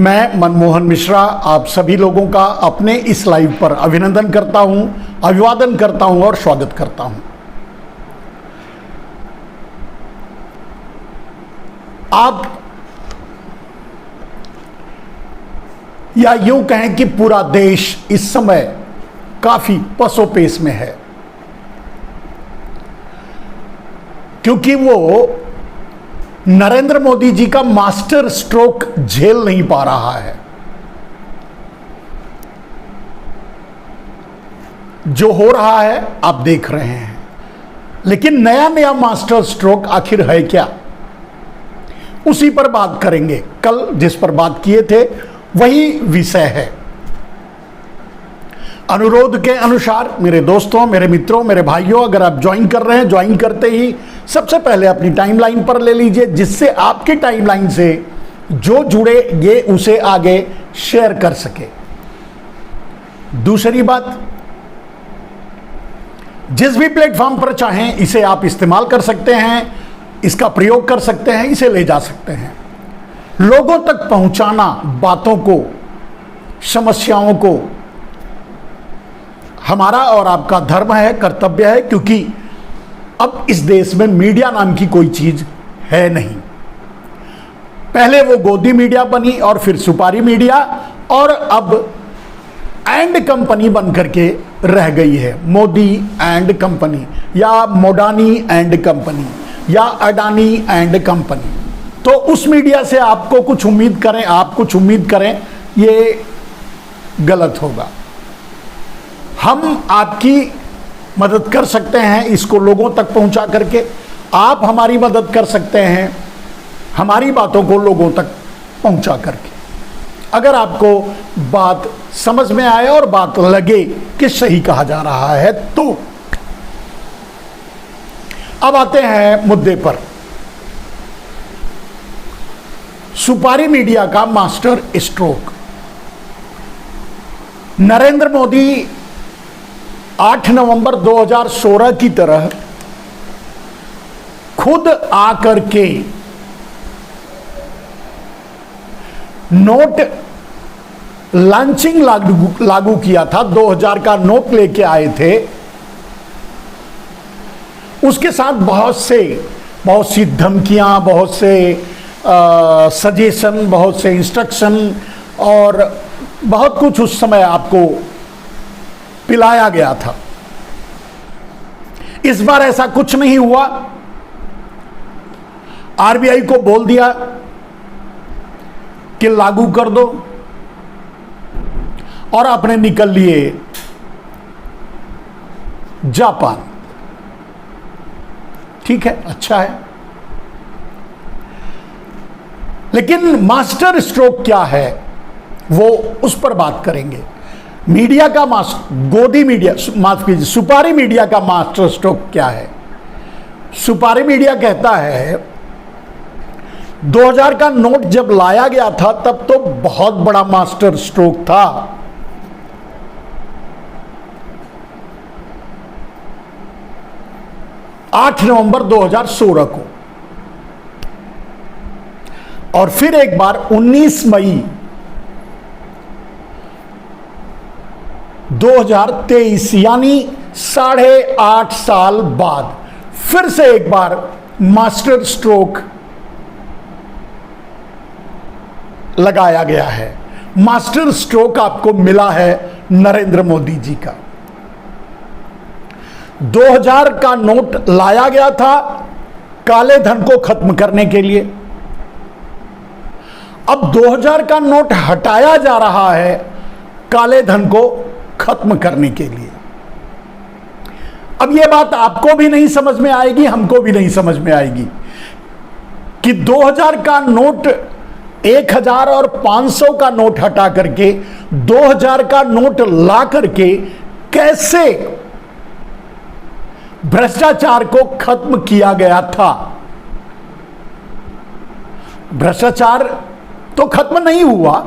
मैं मनमोहन मिश्रा आप सभी लोगों का अपने इस लाइव पर अभिनंदन करता हूं, अभिवादन करता हूं और स्वागत करता हूं। आप या यूं कहें कि पूरा देश इस समय काफी पसोपेश में है, क्योंकि वो नरेंद्र मोदी जी का मास्टर स्ट्रोक झेल नहीं पा रहा है। जो हो रहा है आप देख रहे हैं, लेकिन नया नया मास्टर स्ट्रोक आखिर है क्या, उसी पर बात करेंगे। कल जिस पर बात किए थे वही विषय है। अनुरोध के अनुसार मेरे दोस्तों, मेरे मित्रों, मेरे भाइयों, अगर आप ज्वाइन कर रहे हैं, ज्वाइन करते ही सबसे पहले अपनी टाइमलाइन पर ले लीजिए, जिससे आपकी टाइमलाइन से जो जुड़े ये उसे आगे शेयर कर सके। दूसरी बात, जिस भी प्लेटफॉर्म पर चाहें इसे आप इस्तेमाल कर सकते हैं, इसका प्रयोग कर सकते हैं, इसे ले जा सकते हैं। लोगों तक पहुंचाना बातों को, समस्याओं को हमारा और आपका धर्म है, कर्तव्य है, क्योंकि अब इस देश में मीडिया नाम की कोई चीज है नहीं। पहले वो गोदी मीडिया बनी और फिर सुपारी मीडिया, और अब एंड कंपनी बन करके रह गई है। मोदी एंड कंपनी या मोडानी एंड कंपनी या अडानी एंड कंपनी। तो उस मीडिया से आपको कुछ उम्मीद करें, आप कुछ उम्मीद करें, ये गलत होगा। हम आपकी मदद कर सकते हैं इसको लोगों तक पहुंचा करके, आप हमारी मदद कर सकते हैं हमारी बातों को लोगों तक पहुंचा करके। अगर आपको बात समझ में आए और बात लगे कि सही कहा जा रहा है तो। अब आते हैं मुद्दे पर। सुपारी मीडिया का मास्टर स्ट्रोक। नरेंद्र मोदी 8 नवंबर 2016 की तरह खुद आकर के नोट लॉन्चिंग लागू किया था। 2000 का नोट लेके आए थे। उसके साथ बहुत सी धमकियां, बहुत से सजेशन, बहुत से इंस्ट्रक्शन और बहुत कुछ उस समय आपको पिलाया गया था। इस बार ऐसा कुछ नहीं हुआ। आरबीआई को बोल दिया कि लागू कर दो और आपने निकल लिए जापान। ठीक है, अच्छा है, लेकिन मास्टर स्ट्रोक क्या है वो उस पर बात करेंगे। मीडिया का गोदी मीडिया, माफ कीजिए, सुपारी मीडिया का मास्टर स्ट्रोक क्या है। सुपारी मीडिया कहता है 2000 का नोट जब लाया गया था तब तो बहुत बड़ा मास्टर स्ट्रोक था। आठ नवंबर 2016 को, और फिर एक बार 19 मई 2023, यानी 8.5 साल बाद फिर से एक बार मास्टर स्ट्रोक लगाया गया है। मास्टर स्ट्रोक आपको मिला है नरेंद्र मोदी जी का। 2000 का नोट लाया गया था काले धन को खत्म करने के लिए। अब 2000 का नोट हटाया जा रहा है काले धन को खत्म करने के लिए। अब यह बात आपको भी नहीं समझ में आएगी, हमको भी नहीं समझ में आएगी कि 2000 का नोट 1000 और 500 का नोट हटा करके 2000 का नोट ला करके कैसे भ्रष्टाचार को खत्म किया गया था। भ्रष्टाचार तो खत्म नहीं हुआ,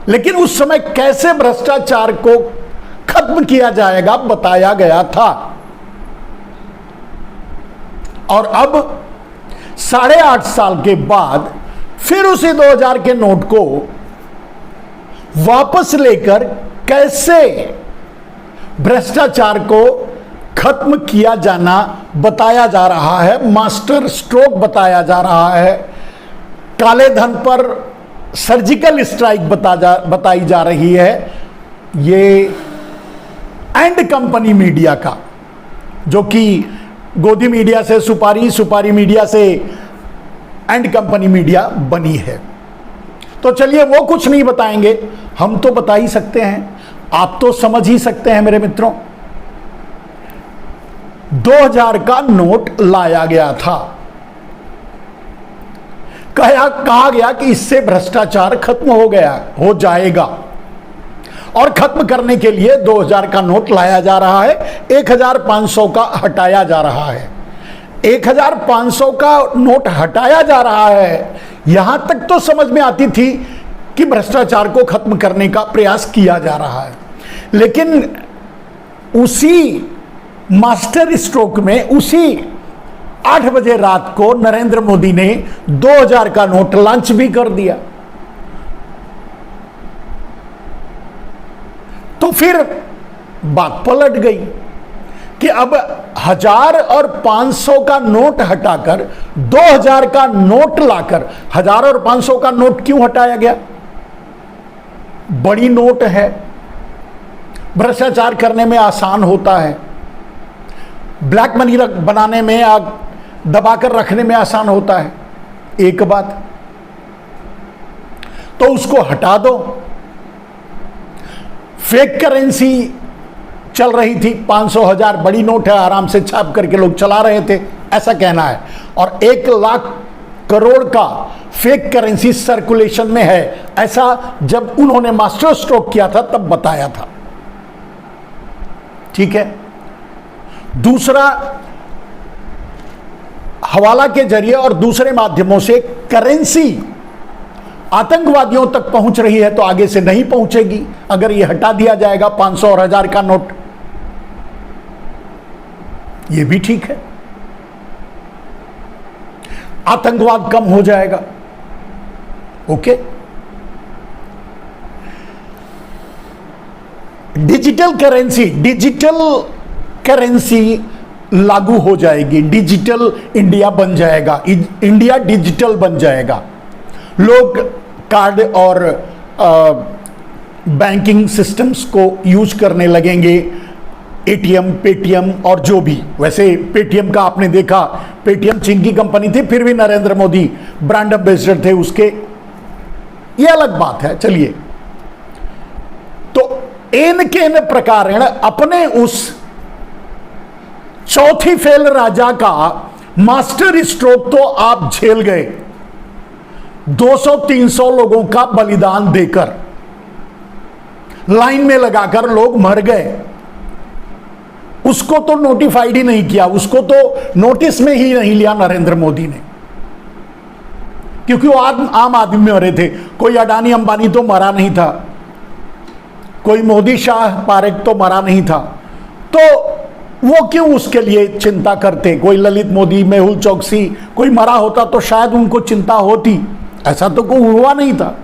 लेकिन उस समय कैसे भ्रष्टाचार को खत्म किया जाएगा बताया गया था। और अब 8.5 साल के बाद फिर उसी 2000 के नोट को वापस लेकर कैसे भ्रष्टाचार को खत्म किया जाना बताया जा रहा है, मास्टर स्ट्रोक बताया जा रहा है। काले धन पर सर्जिकल स्ट्राइक बताई जा रही है। ये एंड कंपनी मीडिया का, जो कि गोदी मीडिया से सुपारी, सुपारी मीडिया से एंड कंपनी मीडिया बनी है। तो चलिए वो कुछ नहीं बताएंगे, हम तो बता ही सकते हैं, आप तो समझ ही सकते हैं मेरे मित्रों। 2000 का नोट लाया गया था, कहा गया कि इससे भ्रष्टाचार खत्म हो जाएगा, और खत्म करने के लिए 2000 का नोट लाया जा रहा है, 1500 का हटाया जा रहा है। 1500 का नोट हटाया जा रहा है, यहां तक तो समझ में आती थी कि भ्रष्टाचार को खत्म करने का प्रयास किया जा रहा है। लेकिन उसी मास्टर स्ट्रोक में, उसी 8 बजे रात को नरेंद्र मोदी ने 2000 का नोट लॉन्च भी कर दिया। तो फिर बात पलट गई कि अब 1000 और 500 का नोट हटाकर 2000 का नोट लाकर, 1000 और 500 का नोट क्यों हटाया गया? बड़ी नोट है, भ्रष्टाचार करने में आसान होता है, ब्लैक मनी बनाने में, दबाकर रखने में आसान होता है। एक बात तो उसको हटा दो। फेक करेंसी चल रही थी, 500, 1000 बड़ी नोट है, आराम से छाप करके लोग चला रहे थे, ऐसा कहना है। और 1 लाख करोड़ का फेक करेंसी सर्कुलेशन में है, ऐसा जब उन्होंने मास्टर स्ट्रोक किया था तब बताया था। ठीक है। दूसरा, हवाला के जरिए और दूसरे माध्यमों से करेंसी आतंकवादियों तक पहुंच रही है, तो आगे से नहीं पहुंचेगी अगर यह हटा दिया जाएगा 500 और 1000 का नोट। यह भी ठीक है, आतंकवाद कम हो जाएगा। ओके। डिजिटल करेंसी लागू हो जाएगी, डिजिटल इंडिया बन जाएगा, इंडिया डिजिटल बन जाएगा। लोग कार्ड और बैंकिंग सिस्टम्स को यूज करने लगेंगे, एटीएम, पेटीएम और जो भी। वैसे पेटीएम का आपने देखा, पेटीएम चीन की कंपनी थी, फिर भी नरेंद्र मोदी ब्रांड एम्बेसडर थे उसके, ये अलग बात है। चलिए, तो एन केन प्रकारेण अपने उस चौथी फेल राजा का मास्टर स्ट्रोक तो आप झेल गए, 200-300 लोगों का बलिदान देकर, लाइन में लगाकर लोग मर गए। उसको तो नोटिफाइड ही नहीं किया, उसको तो नोटिस में ही नहीं लिया नरेंद्र मोदी ने, क्योंकि वो आम आदमी मरे थे। कोई अडानी अंबानी तो मरा नहीं था, कोई मोदी शाह पारेख तो मरा नहीं था, तो वो क्यों उसके लिए चिंता करते? कोई ललित मोदी, मेहुल चौकसी, कोई मरा होता तो शायद उनको चिंता होती, ऐसा तो कोई हुआ नहीं था।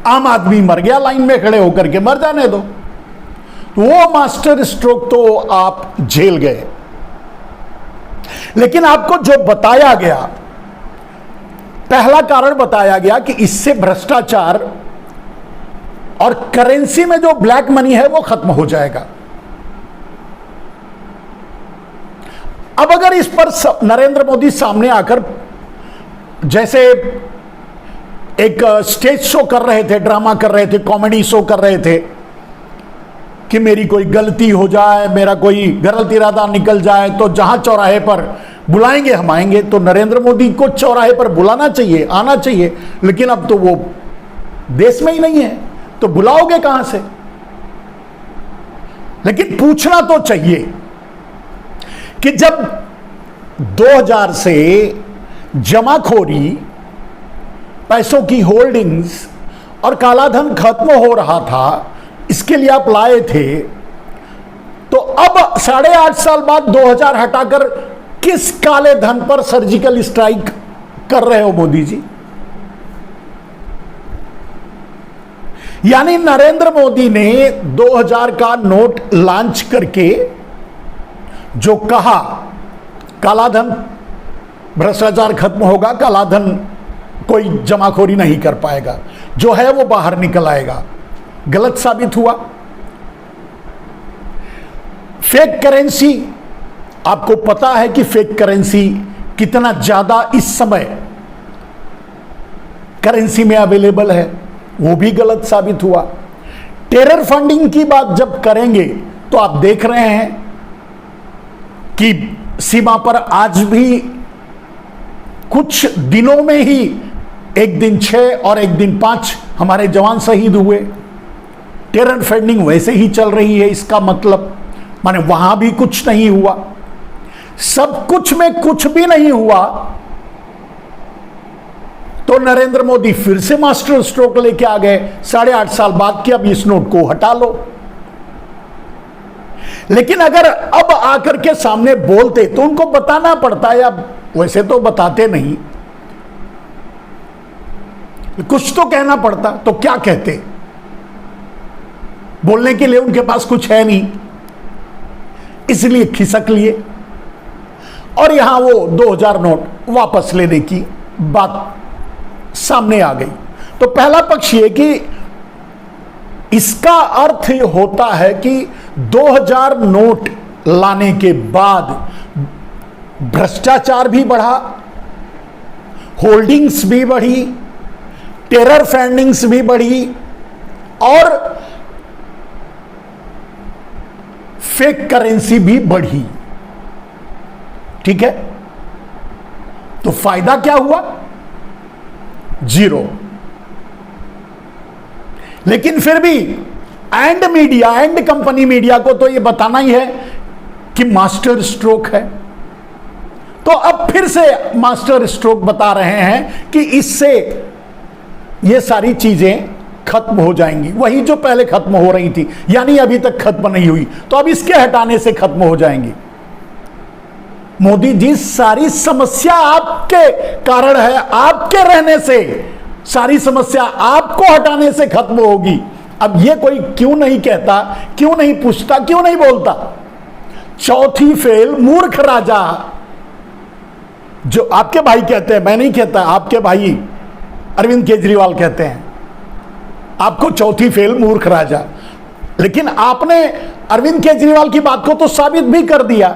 आम आदमी मर गया लाइन में खड़े होकर के, मर जाने दो। वो मास्टर स्ट्रोक तो आप झेल गए। लेकिन आपको जो बताया गया, पहला कारण बताया गया कि इससे भ्रष्टाचार और करेंसी में जो ब्लैक मनी है वो खत्म हो जाएगा। अब अगर इस पर नरेंद्र मोदी सामने आकर जैसे एक स्टेज शो कर रहे थे, ड्रामा कर रहे थे, कॉमेडी शो कर रहे थे कि मेरी कोई गलती हो जाए, मेरा कोई गलत इरादा निकल जाए तो जहां चौराहे पर बुलाएंगे हम आएंगे, तो नरेंद्र मोदी को चौराहे पर बुलाना चाहिए, आना चाहिए। लेकिन अब तो वो देश में ही नहीं है, तो बुलाओगे कहां से? लेकिन पूछना तो चाहिए कि जब 2000 से जमाखोरी, पैसों की होल्डिंग्स और कालाधन खत्म हो रहा था, इसके लिए आप लाए थे, तो अब 8.5 साल बाद 2000 हटाकर किस काले धन पर सर्जिकल स्ट्राइक कर रहे हो मोदी जी? यानी नरेंद्र मोदी ने 2000 का नोट लॉन्च करके जो कहा कालाधन, भ्रष्टाचार खत्म होगा, कालाधन कोई जमाखोरी नहीं कर पाएगा, जो है वो बाहर निकल आएगा, गलत साबित हुआ। फेक करेंसी, आपको पता है कि फेक करेंसी कितना ज्यादा इस समय करेंसी में अवेलेबल है, वो भी गलत साबित हुआ। टेरर फंडिंग की बात जब करेंगे तो आप देख रहे हैं कि सीमा पर आज भी कुछ दिनों में ही एक दिन 6 और एक दिन 5 हमारे जवान शहीद हुए। टेरर फंडिंग वैसे ही चल रही है, इसका मतलब माने वहां भी कुछ नहीं हुआ। सब कुछ में कुछ भी नहीं हुआ तो नरेंद्र मोदी फिर से मास्टर स्ट्रोक लेके आ गए 8.5 साल बाद कि अब इस नोट को हटा लो। लेकिन अगर अब आकर के सामने बोलते तो उनको बताना पड़ता है, अब वैसे तो बताते नहीं, कुछ तो कहना पड़ता। तो क्या कहते? बोलने के लिए उनके पास कुछ है नहीं, इसलिए खिसक लिए और यहां वो 2000 नोट वापस लेने की बात सामने आ गई। तो पहला पक्ष ये कि इसका अर्थ होता है कि 2000 नोट लाने के बाद भ्रष्टाचार भी बढ़ा, होल्डिंग्स भी बढ़ी, टेरर फंडिंग्स भी बढ़ी और फेक करेंसी भी बढ़ी। ठीक है, तो फायदा क्या हुआ? 0। लेकिन फिर भी and media, and company media को तो यह बताना ही है कि मास्टर स्ट्रोक है। तो अब फिर से मास्टर स्ट्रोक बता रहे हैं कि इससे ये सारी चीजें खत्म हो जाएंगी, वही जो पहले खत्म हो रही थी, यानी अभी तक खत्म नहीं हुई, तो अब इसके हटाने से खत्म हो जाएंगी। मोदी जी, सारी समस्या आपके कारण है, आपके रहने से सारी समस्या आपको हटाने से खत्म होगी। अब ये कोई क्यों नहीं कहता, क्यों नहीं पूछता, क्यों नहीं बोलता? चौथी फेल मूर्ख राजा, जो आपके भाई कहते हैं, मैं नहीं कहता, आपके भाई अरविंद केजरीवाल कहते हैं आपको चौथी फेल मूर्ख राजा। लेकिन आपने अरविंद केजरीवाल की बात को तो साबित भी कर दिया।